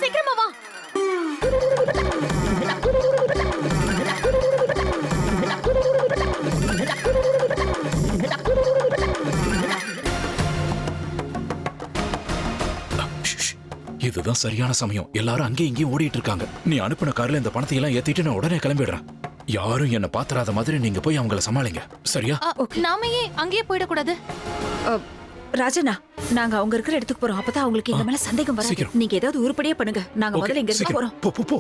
சீக்கிரமா வா. இதுதான் சரியான சமயம். எல்லாரும் அங்கேயும் இங்கேயும் ஓடிட்டு இருக்காங்க. நீ அனுப்பின கார்ல இந்த பணத்தை எல்லாம் ஏத்திட்டு நான் உடனே கிளம்பிடுறேன். யாரும் என்ன பாத்துறாத மாதிரி நீங்க போய் அவங்கள சமாளிங்க. சரியா? நாம ஏன் அங்கேயே போயிடக்கூடாது? ராஜனா, நாங்க அவங்க இருக்கிற இடத்துக்கு போறோம். அப்பதான் அவங்களுக்கு எங்க மேல சந்தேகம் வராது. நீங்க ஏதாவது உருப்படியா பண்ணுங்க. நாங்க முதல்ல இங்க இருந்து போறோம். போ போ போ.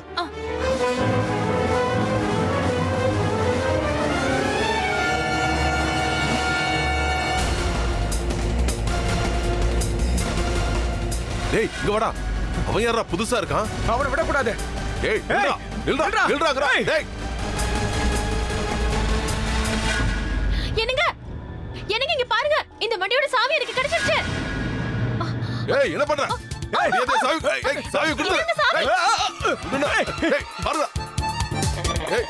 டேய் இங்க வாடா. அவன் யாரா புதுசா இருக்கான்? அவனை விடக்கூடாது. டேய் நில்றா நில்றா. டேய் என்னங்க என்னங்க இங்க பாருங்க. இந்த வண்டியோட சாவி எனக்கு கிடைச்சிருச்சு. ஏய் என்ன பண்ற? ஏய் நீ அந்த சாவி சாவி குடு. ஏய் பாருடா. ஏய்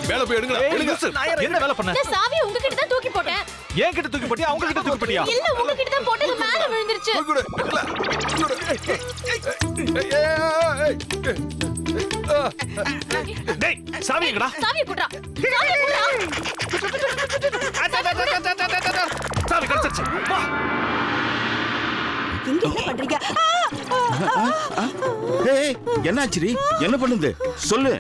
மேல போய் எடுங்கடா. எடுங்க. என்ன வேலை பண்ண? நான் சாவி உங்ககிட்ட தான் தூக்கி போட்டேன். ஏன் கிட்ட தூக்கி போட்டியா அவங்க கிட்ட தூக்கி போட்டியா? இல்ல உங்ககிட்ட தான் போட்டது மேல விழுந்துருச்சு. குடு. டேய் சாவி எங்கடா? சாவியை குடுறா. சாவியை குடுறா. சாவி கிடைச்சிருச்சு. வா. இங்க என்ன பண்றீங்க? ஏய் என்னாச்சுடி? என்ன பண்ணுது சொல்லு.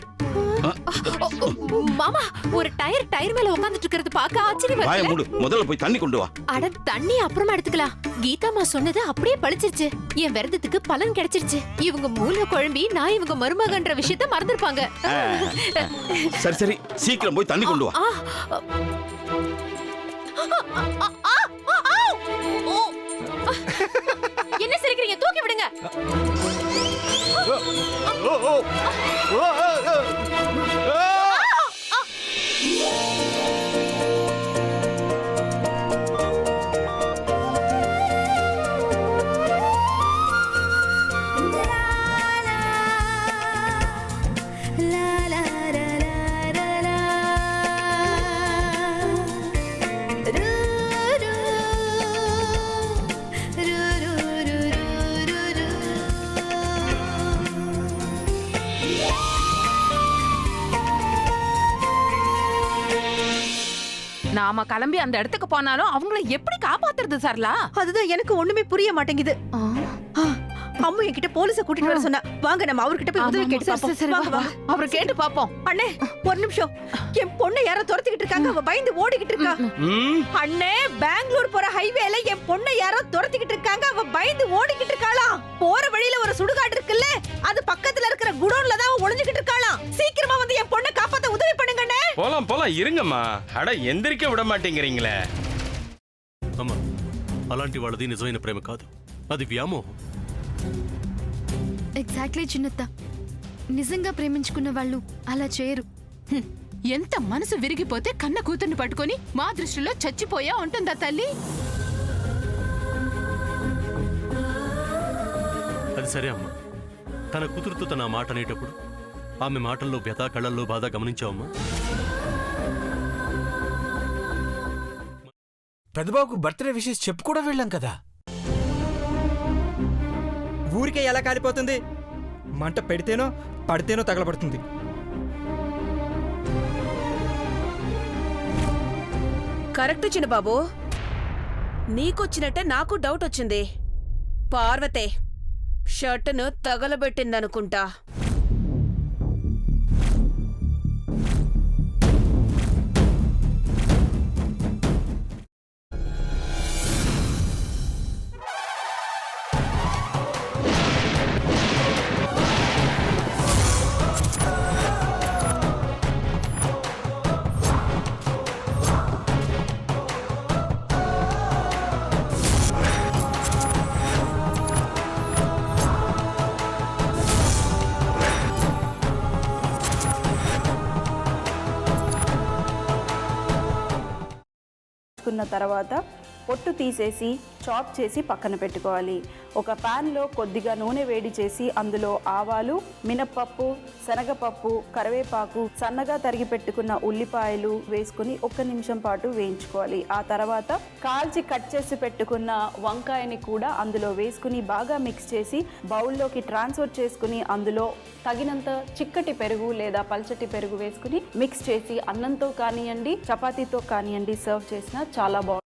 மாமா ஒரு டயர் மேல உட்கார்ந்துட்டு இருக்கிறது பார்க்க ஆச்சரியமா வாயை இருக்கு. மூடு. முதல்ல போய் தண்ணி கொண்டு வா. அட தண்ணி அப்புறமா எடுத்துக்கலாம். கீதாமா சொன்னது அப்படியே பழிச்சிருச்சு. என் விரதத்துக்கு பலன் கிடைச்சிருச்சு. இவங்க மூளை குழம்பி நான் இவங்க மருமகன்ற விஷயத்த மறந்துருப்பாங்க. சரி சரி சீக்கிரம் போய் தண்ணி கொண்டு வா. என்ன சிரிக்கிறீங்க? தூக்கி விடுங்க. நாம கிளம்பி அந்த இடத்துக்கு போனாலும் அவங்கள எப்படி காப்பாத்துறது சரலா? அதுதான் எனக்கு ஒண்ணுமே புரிய மாட்டேங்குது. அம்மா என்கிட்ட போலீஸ கூட்டிட்டு வர சொன்னா. வாங்க நம்ம அவர்கிட்ட போய் உதவி கேட்டு பாப்போம். வாங்க வாங்க. அவரை கேட்டு பாப்போம். அண்ணே ஒரு நிமிஷம். என் பொண்ணை யாரோ துரத்திக்கிட்டு இருக்காங்க. அவ பயந்து ஓடிக்கிட்டு இருக்கா. அண்ணே பெங்களூர் போற ஹைவேல என் பொண்ணை யாரோ துரத்திக்கிட்டு இருக்காங்க. அவ பயந்து ஓடிக்கிட்டு இருக்காளாம். போற வழியில ஒரு சுடுகாடு இருக்குல்ல, அது பக்கத்துல இருக்கிற குடோன்ல தான் ஒளிஞ்சுக்கிட்டு இருக்காளாம். சீக்கிரமா வந்து என் பொண்ணை காப்பாத்த உதவி பண்ணுங்க அண்ணே. போலாம் இருங்கம்மா. அட எந்திரிக்க విడ మాటేంగరింగ్లే. అమ్మ అలాంటి వాళ్ళది నిజమైన ప్రేమ కాదు, అది వ్యామోహం. ఎగ్జాక్ట్లీ చిన్నత్త. నిజంగా ప్రేమించుకున్న వాళ్ళు అలా చేయరు. ఎంత మనసు విరిగిపోతే కన్న కూతుర్ని పట్టుకొని మా దృష్టిలో చచ్చిపోయా ఉంటుందా తల్లి? అది సరే అమ్మా. తన కూతురుతో తన మాట అనేటప్పుడు ఆమె మాటల్లో వ్యథ, కళ్ళల్లో బాధ గమనించావమ్మా? పెద్దబాబుకు బర్త్డే విషెస్ చెప్పు కూడా వెళ్ళాం కదా. ఊరికే ఎలా కాలిపోతుంది? మంట పెడితేనో పడితేనో తగలబడుతుంది. కరెక్ట్ చిన్న బాబు. నీకొచ్చినట్టే నాకు డౌట్ వచ్చింది. పార్వతే షర్టును తగలబెట్టిందనుకుంటా. తర్వాత పొట్టు తీసేసి చాప్ చేసి పక్కన పెట్టుకోవాలి. ఒక ప్యాన్లో కొద్దిగా నూనె వేడి చేసి అందులో ఆవాలు, మినప్పప్పు, శనగపప్పు, కరివేపాకు, సన్నగా తరిగి పెట్టుకున్న ఉల్లిపాయలు వేసుకుని 1 నిమిషం పాటు వేయించుకోవాలి. ఆ తర్వాత కాల్చి కట్ చేసి పెట్టుకున్న వంకాయని కూడా అందులో వేసుకుని బాగా మిక్స్ చేసి బౌల్లోకి ట్రాన్స్ఫర్ చేసుకుని అందులో తగినంత చిక్కటి పెరుగు లేదా పల్చటి పెరుగు వేసుకుని మిక్స్ చేసి అన్నంతో కానివ్వండి, చపాతీతో కానివ్వండి సర్వ్ చేసినా చాలా బాగుంటుంది.